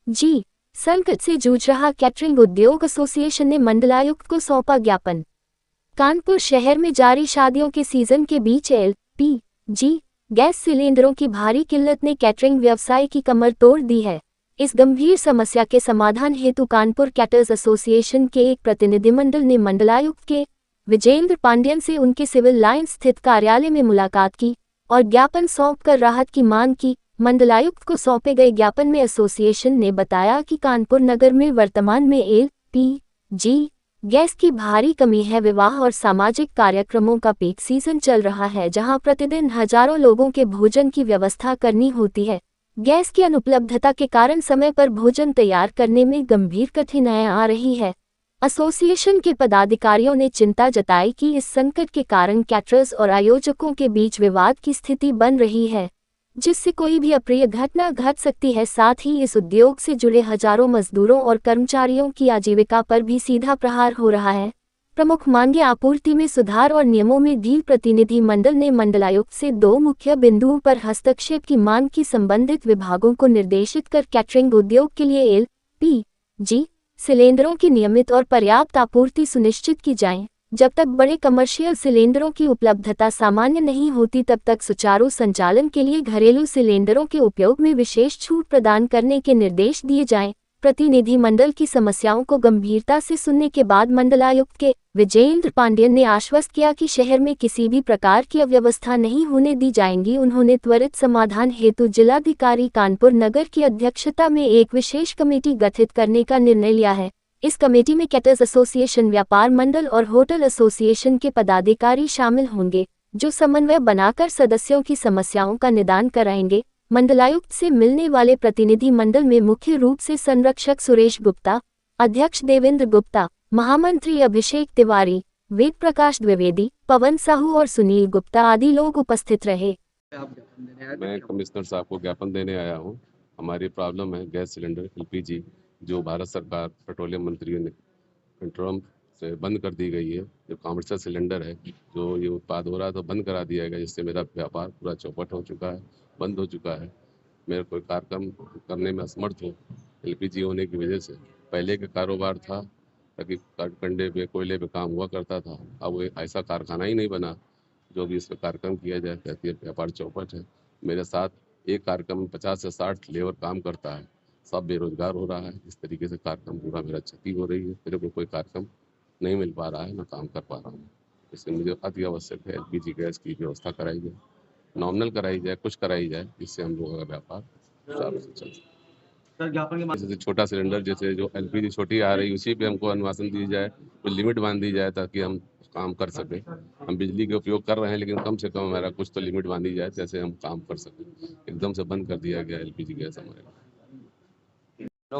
जी, संकट से जूझ रहा कैटरिंग उद्योग एसोसिएशन ने मंडलायुक्त को सौंपा ज्ञापन। कानपुर शहर में जारी शादियों के सीजन के बीच एलपीजी गैस सिलेंडरों की भारी किल्लत ने कैटरिंग व्यवसाय की कमर तोड़ दी है। इस गंभीर समस्या के समाधान हेतु कानपुर कैटर्स एसोसिएशन के एक प्रतिनिधिमंडल ने मंडलायुक्त के विजेंद्र पांड्यन से उनके सिविल लाइन स्थित कार्यालय में मुलाकात की और ज्ञापन सौंपकर राहत की मांग की। मंडलायुक्त को सौंपे गए ज्ञापन में एसोसिएशन ने बताया कि कानपुर नगर में वर्तमान में एलपीजी गैस की भारी कमी है। विवाह और सामाजिक कार्यक्रमों का पीक सीजन चल रहा है, जहां प्रतिदिन हजारों लोगों के भोजन की व्यवस्था करनी होती है। गैस की अनुपलब्धता के कारण समय पर भोजन तैयार करने में गंभीर कठिनाइयां आ रही है। एसोसिएशन के पदाधिकारियों ने चिंता जताई कि इस संकट के कारण कैटरर्स और आयोजकों के बीच विवाद की स्थिति बन रही है, जिससे कोई भी अप्रिय घटना घट सकती है। साथ ही इस उद्योग से जुड़े हजारों मजदूरों और कर्मचारियों की आजीविका पर भी सीधा प्रहार हो रहा है। प्रमुख मांगे आपूर्ति में सुधार और नियमों में ढील। प्रतिनिधि मंडल ने मंडलायुक्त से 2 मुख्य बिंदुओं पर हस्तक्षेप की मांग की। संबंधित विभागों को निर्देशित कर कैटरिंग उद्योग के लिए एलपीजी सिलेंडरों की नियमित और पर्याप्त आपूर्ति सुनिश्चित की जाए। जब तक बड़े कमर्शियल सिलेंडरों की उपलब्धता सामान्य नहीं होती, तब तक सुचारू संचालन के लिए घरेलू सिलेंडरों के उपयोग में विशेष छूट प्रदान करने के निर्देश दिए जाएं। प्रतिनिधिमंडल की समस्याओं को गंभीरता से सुनने के बाद मंडलायुक्त के विजेंद्र पांड्यन ने आश्वस्त किया कि शहर में किसी भी प्रकार की अव्यवस्था नहीं होने दी जाएगी। उन्होंने त्वरित समाधान हेतु जिलाधिकारी कानपुर नगर की अध्यक्षता में एक विशेष कमेटी गठित करने का निर्णय लिया है। इस कमेटी में कैटर्स एसोसिएशन, व्यापार मंडल और होटल एसोसिएशन के पदाधिकारी शामिल होंगे, जो समन्वय बनाकर सदस्यों की समस्याओं का निदान कराएंगे। मंडलायुक्त से मिलने वाले प्रतिनिधि मंडल में मुख्य रूप से संरक्षक सुरेश गुप्ता, अध्यक्ष देवेंद्र गुप्ता, महामंत्री अभिषेक तिवारी, वेद प्रकाश द्विवेदी, पवन साहू और सुनील गुप्ता आदि लोग उपस्थित रहे। मैं कमिश्नर साहब को ज्ञापन देने आया हूँ। हमारी प्रॉब्लम है गैस सिलेंडर एलपीजी, जो भारत सरकार पेट्रोलियम मंत्री ने कंट्रोल से बंद कर दी गई है। जो कमर्शियल सिलेंडर है, जो ये उत्पाद हो रहा है, तो बंद करा दिया गया, जिससे मेरा व्यापार पूरा चौपट हो चुका है, बंद हो चुका है। मेरा कोई कार्यक्रम करने में असमर्थ हूँ एलपीजी होने की वजह से। पहले का कारोबार था ताकि कंडे पे, कोयले पे काम हुआ करता था। अब वो ऐसा कारखाना ही नहीं बना जो भी इस पर कार्यक्रम किया जाए। कहती है व्यापार चौपट है। मेरे साथ एक कार्यक्रम में 50 से 60 लेबर काम करता है, सब बेरोजगार हो रहा है। इस तरीके से कार्यक्रम पूरा मेरा क्षति हो रही है। मेरे को कोई कार्यक्रम नहीं मिल पा रहा है, ना काम कर पा रहा हूँ। इसलिए मुझे अति आवश्यक है एलपीजी गैस की व्यवस्था कराई जाए, नॉमिनल कराई जाए, कुछ कराई जाए, जिससे हम लोगों का व्यापार सुचारू से चल सके। जैसे छोटा सिलेंडर, जैसे जो एलपीजी छोटी आ रही, उसी पे हमको अनुवासन दी जाए, कोई लिमिट बांध दी जाए, ताकि हम काम कर सके। हम बिजली के उपयोग कर रहे हैं, लेकिन कम से कम हमारा कुछ तो लिमिट बांधी जाए, जैसे हम काम कर सकें। एकदम से बंद कर दिया गया एलपीजी गैस हमारे।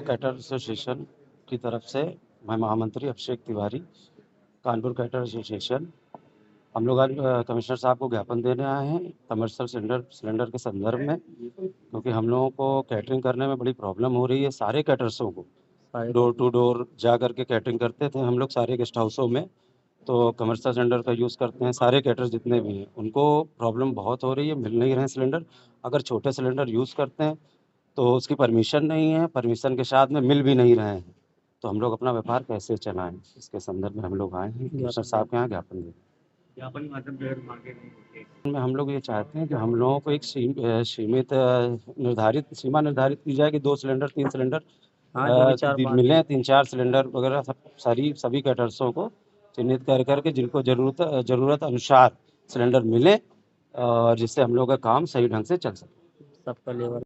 कैटर एसोसिएशन की तरफ से मैं महामंत्री अभिषेक तिवारी, कानपुर कैटर एसोसिएशन, हम लोग आज कमिश्नर साहब को ज्ञापन देने आए हैं कमर्शियल सिलेंडर के संदर्भ में, क्योंकि हम लोगों को कैटरिंग करने में बड़ी प्रॉब्लम हो रही है। सारे कैटर्सों को डोर टू डोर जा कर के कैटरिंग करते थे हम लोग सारे गेस्ट हाउसों में, तो कमर्शियल सिलेंडर का यूज़ करते हैं सारे कैटर्स जितने भी हैं। उनको प्रॉब्लम बहुत हो रही है, मिल नहीं रहे हैं सिलेंडर। अगर छोटे सिलेंडर यूज़ करते हैं तो उसकी परमिशन नहीं है, परमिशन के साथ में मिल भी नहीं रहे हैं, तो हम लोग अपना व्यापार कैसे चलाएं, इसके संदर्भ में हम लोग आए हैं कमिश्नर साहब के यहाँ ज्ञापन दें। में हम लोग ये चाहते हैं कि हम लोगों को एक सीमित निर्धारित सीमा निर्धारित की जाए कि 2 सिलेंडर 3 सिलेंडर मिले, 3-4 सिलेंडर वगैरह सभी कैटर्सों को चिन्हित कर करके जिनको ज़रूरत अनुसार सिलेंडर मिले, और जिससे हम लोग का काम सही ढंग से चल सके। सबका लेवल